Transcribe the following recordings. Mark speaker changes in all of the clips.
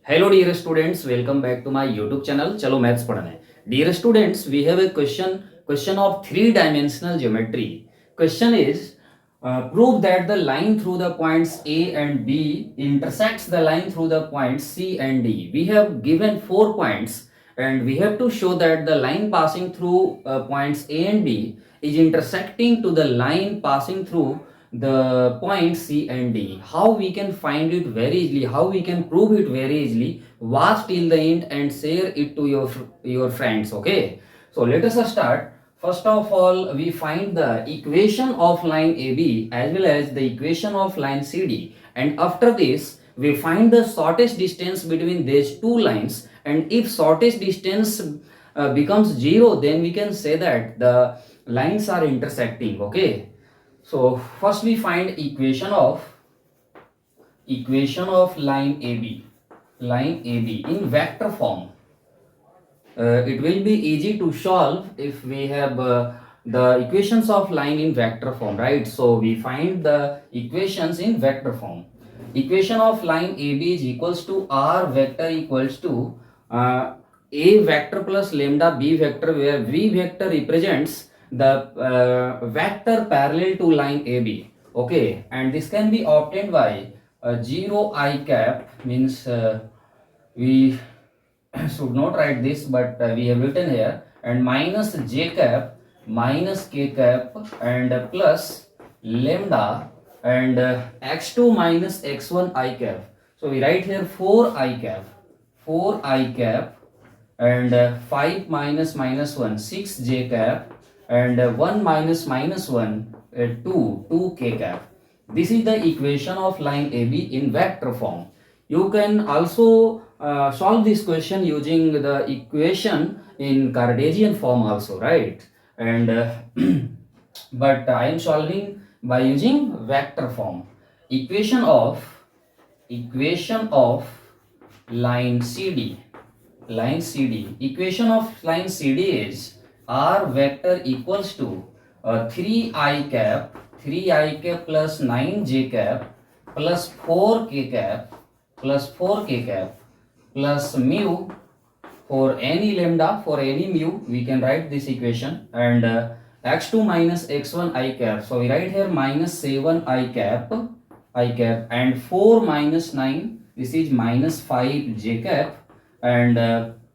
Speaker 1: Hello dear students, welcome back to my YouTube channel. चलो maths पढ़ना है. Dear students, we have a question of three-dimensional geometry. Question is prove that the line through the points A and B intersects the line through the points C and D. We have given 4 points and we have to show that the line passing through points A and B is intersecting to the line passing through the point C and D. How we can find it very easily, how we can prove it very easily, watch till the end and share it to your friends. Okay, so let us start. First of all, we find the equation of line AB as well as the equation of line CD, and after this we find the shortest distance between these two lines, and if shortest distance becomes 0, then we can say that the lines are intersecting. Okay, so first we find equation of line AB in vector form. It will be easy to solve if we have the equations of line in vector form, right? So we find the equations in vector form. Equation of line AB is equals to R vector equals to A vector plus lambda B vector, where V vector represents the vector parallel to line AB. Okay, and this can be obtained by 0 I cap, means we should not write this, but we have written here, and minus j cap minus k cap and plus lambda and x2 minus x1 I cap. So we write here 4 I cap and 5 minus minus 1 6 j cap and 1 minus minus 1 2 k cap. This is the equation of line AB in vector form. You can also solve this question using the equation in Cartesian form also, right? And but I am solving by using vector form. Equation of line CD. Equation of line CD is R vector equals to 3 I cap plus 9 j cap plus 4 k cap plus mu for any lambda, for any mu we can write this equation, and x2 minus x1 I cap. So we write here minus 7 I cap and 4 minus 9, this is minus 5 j cap, and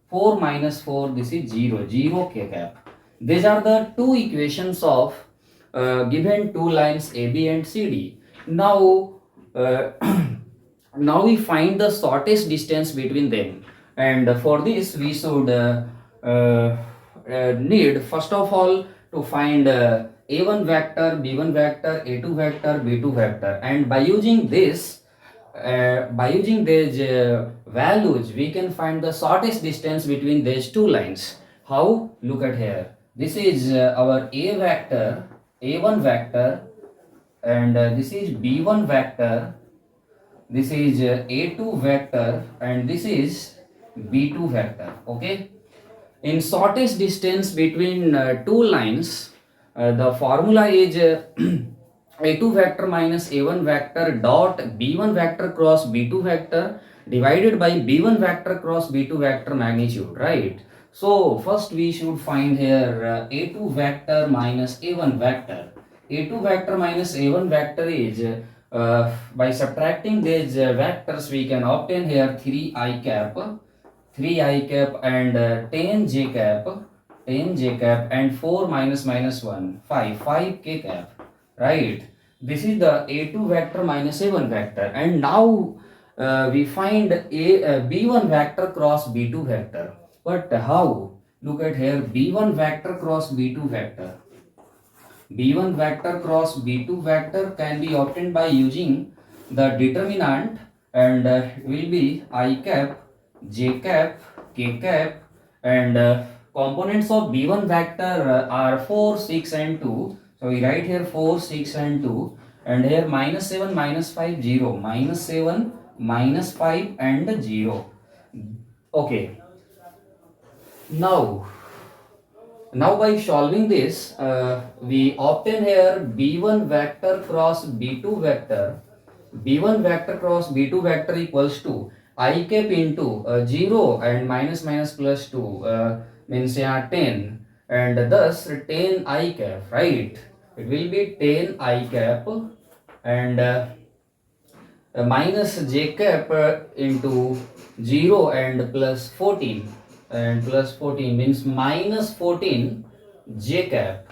Speaker 1: 4 minus 4, this is 0 k cap. These are the two equations of given two lines AB and CD. Now now we find the shortest distance between them, and for this we should need first of all to find a1 vector, b1 vector, a2 vector, b2 vector, and by using these values we can find the shortest distance between these two lines. How? Look at here, this is our a vector, a1 vector, and this is b1 vector, this is a2 vector, and this is b2 vector. Okay, in shortest distance between two lines, the formula is a2 vector minus a1 vector dot b1 vector cross b2 vector divided by b1 vector cross b2 vector magnitude, right? So first we should find here a2 vector minus a1 vector. A2 vector minus a1 vector is by subtracting these vectors we can obtain here 3 I cap and 10 j cap and 4 minus minus 1 5 k cap, right? This is the a2 vector minus a1 vector, and now we find b1 vector cross b2 vector. But how? Look at here, b1 vector cross b2 vector. b1 vector cross b2 vector can be obtained by using the determinant, and will be I cap, j cap, k cap, and components of b1 vector are 4, 6 and 2. So we write here 4, 6 and 2, and here minus 7, minus 5, 0, minus 7, minus 5 and 0. Okay, now by solving this we obtain here b1 vector cross b2 vector. b1 vector cross b2 vector equals to I cap into 0 and minus minus plus 2 means yeah 10, and thus 10 I cap, right? It will be 10 I cap, and minus j cap into 0 and plus 14, and plus 14 means minus 14 j cap,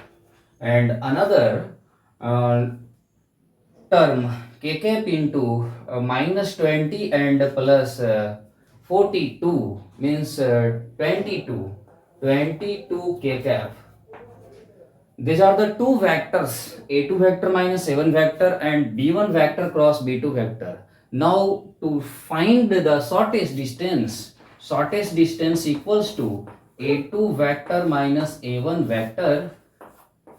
Speaker 1: and another uh, term k cap into minus 20 and plus 42 means 22 k cap. These are the two vectors, a2 vector minus a1 vector and b1 vector cross b2 vector. Now to find the shortest distance equals to a2 vector minus a1 vector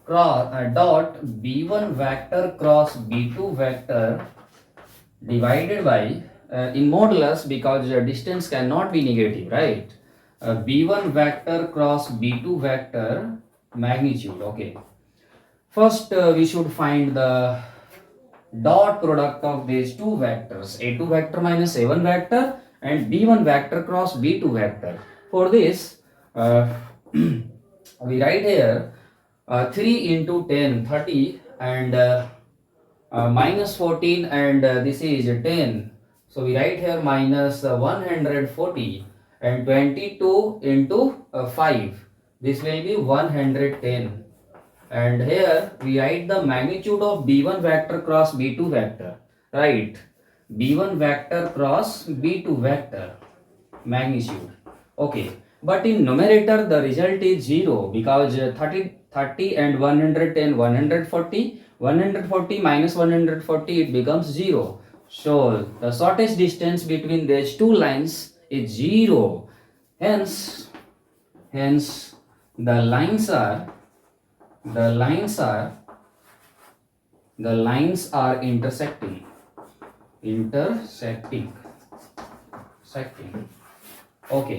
Speaker 1: cross dot b1 vector cross b2 vector divided by in modulus, because the distance cannot be negative, right? B1 vector cross B2 vector magnitude. Okay. First, we should find the dot product of these two vectors, A2 vector minus A1 vector and B1 vector cross B2 vector. For this, we write here 3 into 10, 30, and minus 14, and this is 10. So we write here minus 140, and 22 into 5. This will be 110. And here we write the magnitude of b1 vector cross b2 vector, right? B1 vector cross b2 vector magnitude. Okay, but in numerator the result is 0, because 30 and 110, 140 minus 140, it becomes 0. So the shortest distance between these two lines is 0. Hence the lines are intersecting. Okay.